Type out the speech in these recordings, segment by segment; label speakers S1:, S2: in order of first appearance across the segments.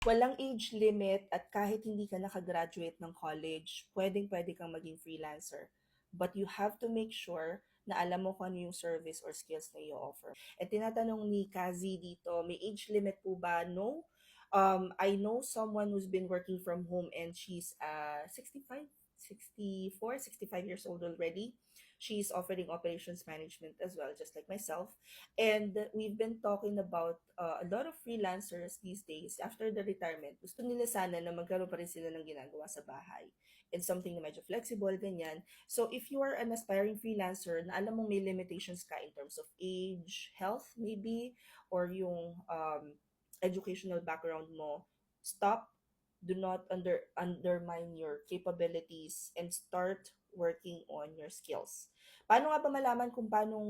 S1: Walang age limit at kahit hindi ka nakagraduate ng college, pwedeng-pwede kang maging freelancer. But you have to make sure na alam mo kung ano yung service or skills na i-offer. At tinatanong ni Kazi dito, may age limit po ba? No. I know someone who's been working from home and she's 65, 64, 65 years old already. She's offering operations management as well, just like myself. And we've been talking about a lot of freelancers these days after the retirement. Gusto nila sana na magkaroon pa rin sila ng ginagawa sa bahay. And something na medyo flexible, ganyan. So if you are an aspiring freelancer na alam mong may limitations ka in terms of age, health maybe, or yung educational background mo, stop. Do not undermine your capabilities and start working on your skills. Paano nga ba malaman kung paano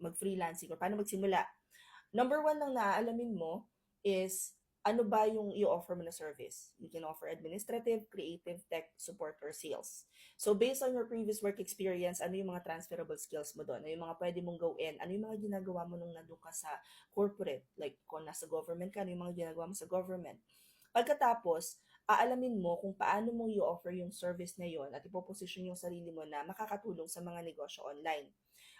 S1: mag-freelancing or paano magsimula? Number one lang na aalamin mo is ano ba yung i-offer mo na service. You can offer administrative, creative, tech, support, or sales. So based on your previous work experience, ano yung mga transferable skills mo doon? Ano yung mga pwede mong gawin? Ano yung mga ginagawa mo nung nandun ka sa corporate? Like kung nasa government ka, ano yung mga ginagawa mo sa government? Pagkatapos, aalamin mo kung paano mo i-offer yung service na yon at ipoposition yung sarili mo na makakatulong sa mga negosyo online.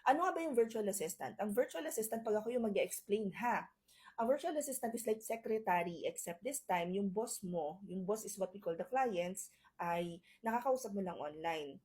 S1: Ano nga ba yung virtual assistant? Ang virtual assistant, pag ako yung mag-explain ha, ang virtual assistant is like secretary, except this time, yung boss mo, yung boss is what we call the clients, ay nakakausap mo lang online.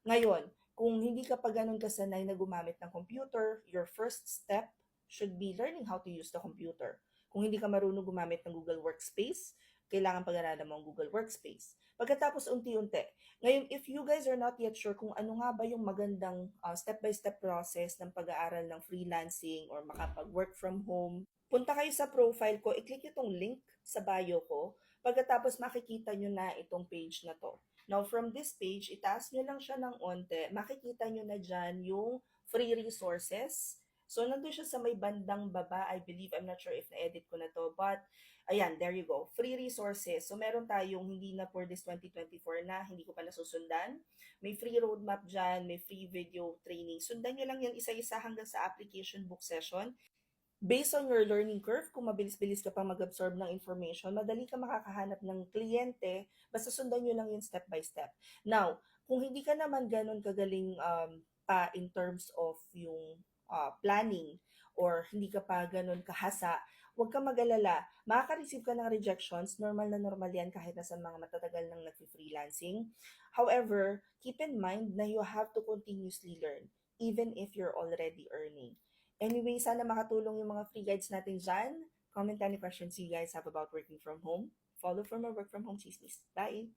S1: Ngayon, kung hindi ka pa ganun kasanay na gumamit ng computer, your first step should be learning how to use the computer. Kung hindi ka marunong gumamit ng Google Workspace, kailangan pag-aralan mo ang Google Workspace. Pagkatapos unti-unti. Ngayon, if you guys are not yet sure kung ano nga ba yung magandang step-by-step process ng pag-aaral ng freelancing or makapag-work from home, punta kayo sa profile ko, i-click itong link sa bio ko. Pagkatapos makikita nyo na itong page na to. Now, from this page, itaas nyo lang siya ng onte, makikita nyo na dyan yung free resources. So, nandun siya sa may bandang baba, I believe. I'm not sure if na-edit ko na to, but ayan, there you go. Free resources. So, meron tayong hindi na for this 2024 na, hindi ko pa nasusundan. May free roadmap dyan, may free video training. Sundan nyo lang yan isa-isa hanggang sa application book session. Based on your learning curve, kung mabilis-bilis ka pa mag-absorb ng information, madali ka makakahanap ng kliyente, basta sundan nyo lang yung step by step. Now, kung hindi ka naman ganun kagaling pa in terms of yung planning or hindi ka pa ganun kahasa, huwag ka mag-alala. Makaka-receive ka ng rejections, normal yan kahit nasa mga matatagal ng nag-freelancing. However, keep in mind na you have to continuously learn even if you're already earning. Anyway, sana makatulong yung mga free guides natin dyan. Comment any questions you guys have about working from home. Follow for more work from home chismis. Bye!